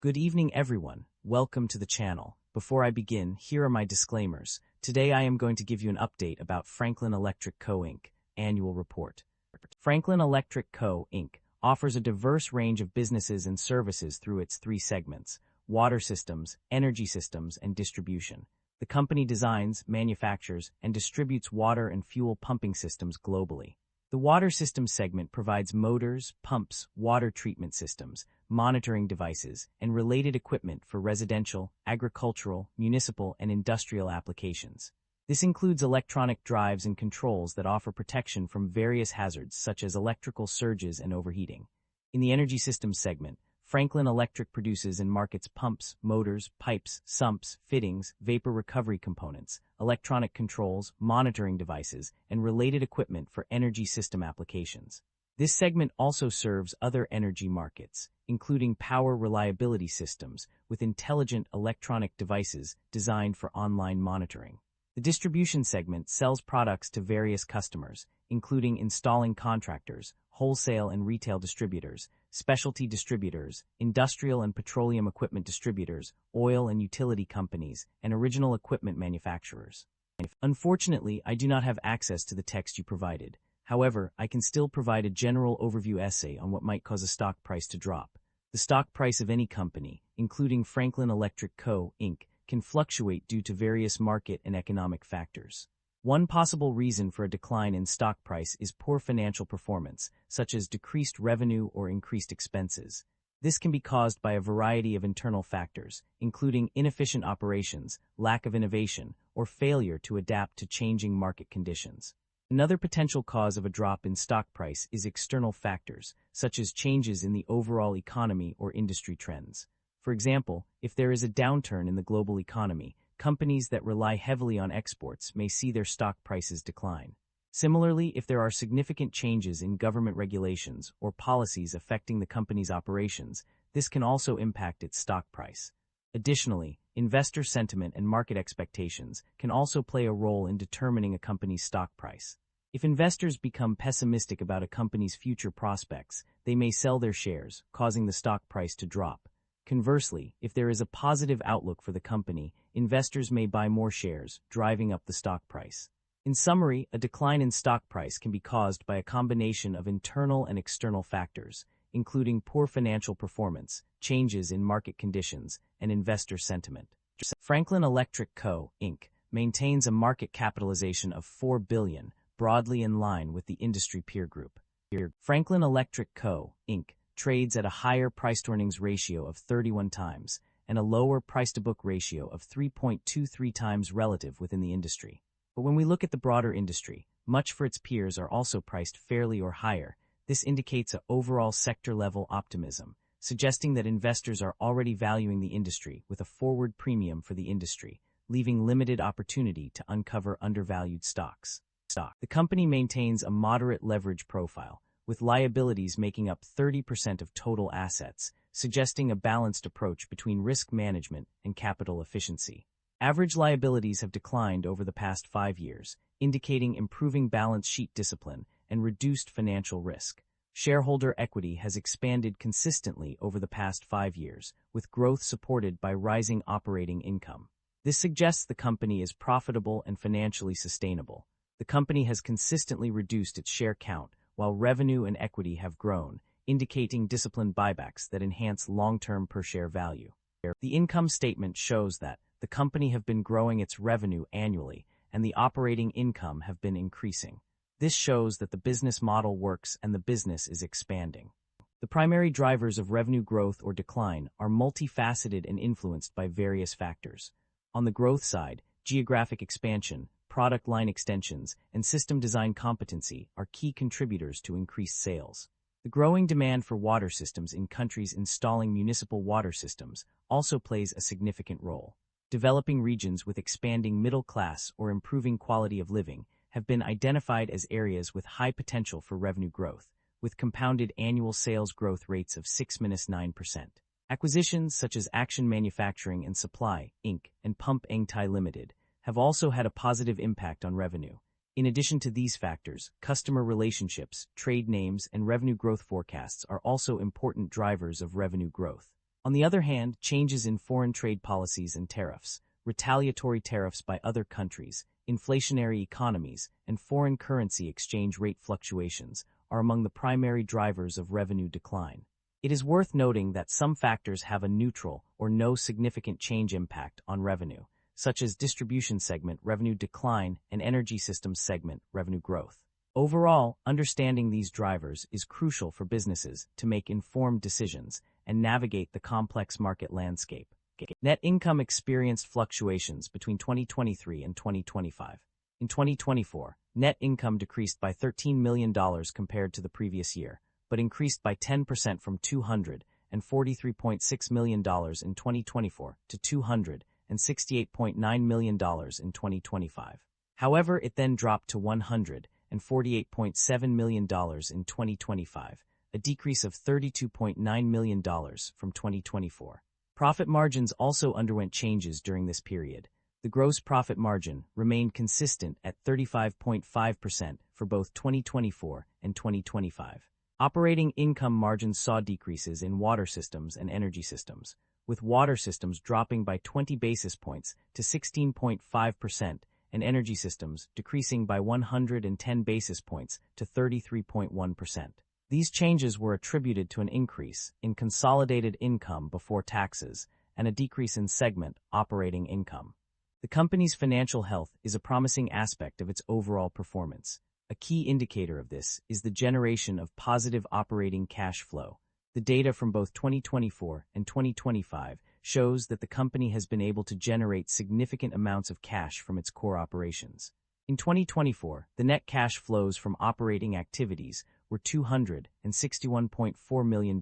Good evening, everyone. Welcome to the channel. Before I begin, here are my disclaimers. Today I am going to give you an update about Franklin Electric Co. Inc. Annual Report. Franklin Electric Co. Inc. offers a diverse range of businesses and services through its three segments: water systems, energy systems, and distribution. The company designs, manufactures, and distributes water and fuel pumping systems globally. The water systems segment provides motors, pumps, water treatment systems, monitoring devices, and related equipment for residential, agricultural, municipal, and industrial applications. This includes electronic drives and controls that offer protection from various hazards such as electrical surges and overheating. In the energy systems segment, Franklin Electric produces and markets pumps, motors, pipes, sumps, fittings, vapor recovery components, electronic controls, monitoring devices, and related equipment for energy system applications. This segment also serves other energy markets, including power reliability systems with intelligent electronic devices designed for online monitoring. The distribution segment sells products to various customers, including installing contractors, wholesale and retail distributors, specialty distributors, industrial and petroleum equipment distributors, oil and utility companies, and original equipment manufacturers. Unfortunately, I do not have access to the text you provided. However, I can still provide a general overview essay on what might cause a stock price to drop. The stock price of any company, including Franklin Electric Co., Inc., can fluctuate due to various market and economic factors. One possible reason for a decline in stock price is poor financial performance, such as decreased revenue or increased expenses. This can be caused by a variety of internal factors, including inefficient operations, lack of innovation, or failure to adapt to changing market conditions. Another potential cause of a drop in stock price is external factors, such as changes in the overall economy or industry trends. For example, if there is a downturn in the global economy, companies that rely heavily on exports may see their stock prices decline. Similarly, if there are significant changes in government regulations or policies affecting the company's operations, this can also impact its stock price. Additionally, investor sentiment and market expectations can also play a role in determining a company's stock price. If investors become pessimistic about a company's future prospects, they may sell their shares, causing the stock price to drop. Conversely, if there is a positive outlook for the company, investors may buy more shares, driving up the stock price. In summary, a decline in stock price can be caused by a combination of internal and external factors, including poor financial performance, changes in market conditions, and investor sentiment. Franklin Electric Co., Inc. maintains a market capitalization of $4 billion, broadly in line with the industry peer group. Franklin Electric Co., Inc. trades at a higher price-to-earnings ratio of 31 times and a lower price-to-book ratio of 3.23 times relative within the industry. But when we look at the broader industry, much for its peers are also priced fairly or higher. This indicates an overall sector-level optimism, suggesting that investors are already valuing the industry with a forward premium for the industry, leaving limited opportunity to uncover undervalued stocks. The company maintains a moderate leverage profile, with liabilities making up 30% of total assets, suggesting a balanced approach between risk management and capital efficiency. Average liabilities have declined over the past 5 years, indicating improving balance sheet discipline and reduced financial risk. Shareholder equity has expanded consistently over the past 5 years, with growth supported by rising operating income. This suggests the company is profitable and financially sustainable. The company has consistently reduced its share count, while revenue and equity have grown, indicating disciplined buybacks that enhance long-term per-share value. The income statement shows that the company have been growing its revenue annually, and the operating income have been increasing. This shows that the business model works and the business is expanding. The primary drivers of revenue growth or decline are multifaceted and influenced by various factors. On the growth side, geographic expansion, product line extensions, and system design competency are key contributors to increased sales. The growing demand for water systems in countries installing municipal water systems also plays a significant role. Developing regions with expanding middle class or improving quality of living have been identified as areas with high potential for revenue growth, with compounded annual sales growth rates of 6-9%. Acquisitions such as Action Manufacturing and Supply, Inc. and Pump Eng Thai Limited have also had a positive impact on revenue. In addition to these factors, customer relationships, trade names, and revenue growth forecasts are also important drivers of revenue growth. On the other hand, changes in foreign trade policies and tariffs, retaliatory tariffs by other countries, inflationary economies, and foreign currency exchange rate fluctuations are among the primary drivers of revenue decline. It is worth noting that some factors have a neutral or no significant change impact on revenue, such as distribution segment revenue decline and energy systems segment revenue growth. Overall, understanding these drivers is crucial for businesses to make informed decisions and navigate the complex market landscape. Net income experienced fluctuations between 2023 and 2025. In 2024, net income decreased by $13 million compared to the previous year, but increased by 10% from $243.6 million in 2024 to $268.9 million in 2025. However, it then dropped to $148.7 million in 2025, a decrease of $32.9 million from 2024. Profit margins also underwent changes during this period. The gross profit margin remained consistent at 35.5% for both 2024 and 2025. Operating income margins saw decreases in water systems and energy systems, with water systems dropping by 20 basis points to 16.5% and energy systems decreasing by 110 basis points to 33.1%. These changes were attributed to an increase in consolidated income before taxes and a decrease in segment operating income. The company's financial health is a promising aspect of its overall performance. A key indicator of this is the generation of positive operating cash flow. The data from both 2024 and 2025 shows that the company has been able to generate significant amounts of cash from its core operations. In 2024, the net cash flows from operating activities were $261.4 million,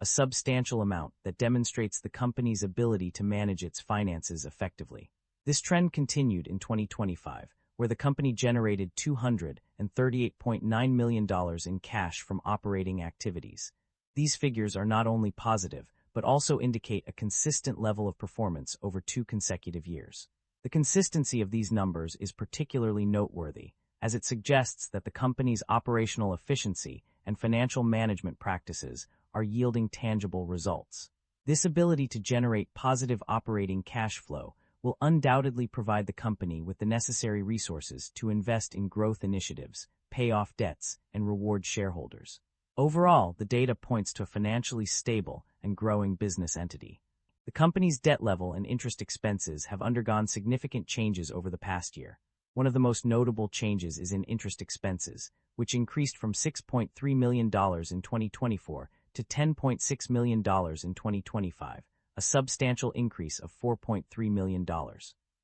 a substantial amount that demonstrates the company's ability to manage its finances effectively. This trend continued in 2025, where the company generated $238.9 million in cash from operating activities. These figures are not only positive, but also indicate a consistent level of performance over 2 consecutive years. The consistency of these numbers is particularly noteworthy, as it suggests that the company's operational efficiency and financial management practices are yielding tangible results. This ability to generate positive operating cash flow will undoubtedly provide the company with the necessary resources to invest in growth initiatives, pay off debts, and reward shareholders. Overall, the data points to a financially stable and growing business entity. The company's debt level and interest expenses have undergone significant changes over the past year. One of the most notable changes is in interest expenses, which increased from $6.3 million in 2024 to $10.6 million in 2025, a substantial increase of $4.3 million.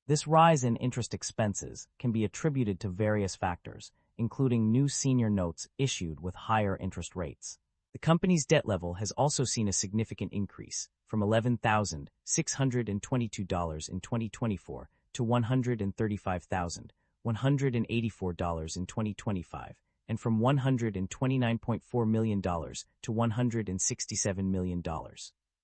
This rise in interest expenses can be attributed to various factors, including new senior notes issued with higher interest rates. The company's debt level has also seen a significant increase, from $11,622 in 2024 to $135,184 in 2025, and from $129.4 million to $167 million.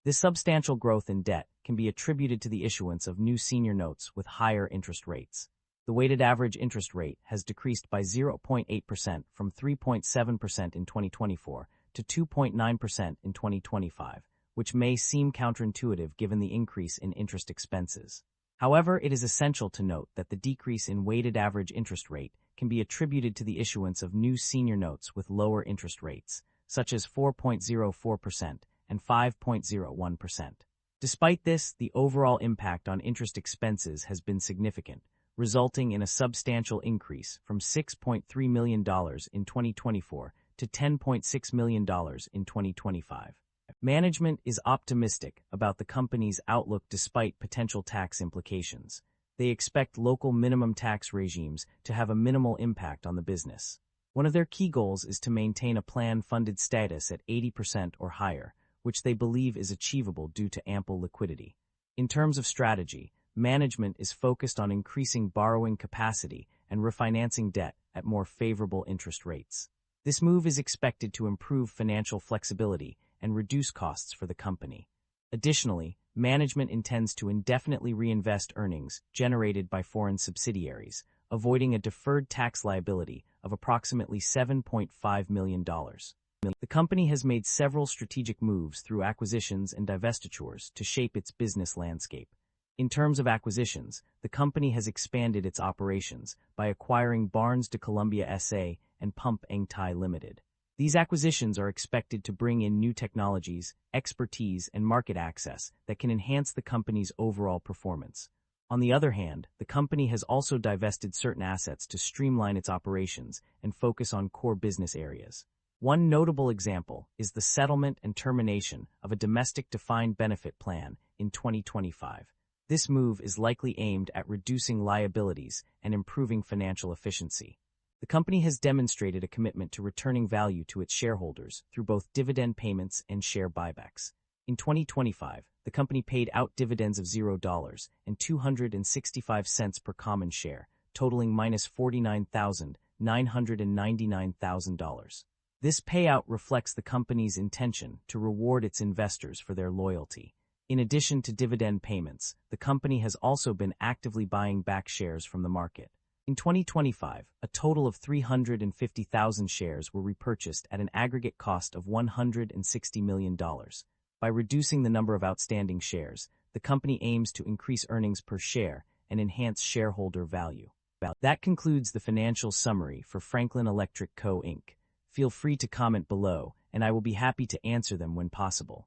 This substantial growth in debt can be attributed to the issuance of new senior notes with higher interest rates. The weighted average interest rate has decreased by 0.8% from 3.7% in 2024 to 2.9% in 2025, which may seem counterintuitive given the increase in interest expenses. However, it is essential to note that the decrease in weighted average interest rate can be attributed to the issuance of new senior notes with lower interest rates, such as 4.04% and 5.01%. Despite this, the overall impact on interest expenses has been significant, resulting in a substantial increase from $6.3 million in 2024 to $10.6 million in 2025. Management is optimistic about the company's outlook despite potential tax implications. They expect local minimum tax regimes to have a minimal impact on the business. One of their key goals is to maintain a plan-funded status at 80% or higher, which they believe is achievable due to ample liquidity. In terms of strategy, management is focused on increasing borrowing capacity and refinancing debt at more favorable interest rates. This move is expected to improve financial flexibility and reduce costs for the company. Additionally, management intends to indefinitely reinvest earnings generated by foreign subsidiaries, avoiding a deferred tax liability of approximately $7.5 million. The company has made several strategic moves through acquisitions and divestitures to shape its business landscape. In terms of acquisitions, the company has expanded its operations by acquiring Barnes de Colombia SA and Pump Eng Thai Limited. These acquisitions are expected to bring in new technologies, expertise, and market access that can enhance the company's overall performance. On the other hand, the company has also divested certain assets to streamline its operations and focus on core business areas. One notable example is the settlement and termination of a domestic defined benefit plan in 2025. This move is likely aimed at reducing liabilities and improving financial efficiency. The company has demonstrated a commitment to returning value to its shareholders through both dividend payments and share buybacks. In 2025, the company paid out dividends of $0 and 265 cents per common share, totaling $49,999,000. This payout reflects the company's intention to reward its investors for their loyalty. In addition to dividend payments, the company has also been actively buying back shares from the market. In 2025, a total of 350,000 shares were repurchased at an aggregate cost of $160 million. By reducing the number of outstanding shares, the company aims to increase earnings per share and enhance shareholder value. That concludes the financial summary for Franklin Electric Co. Inc. Feel free to comment below, and I will be happy to answer them when possible.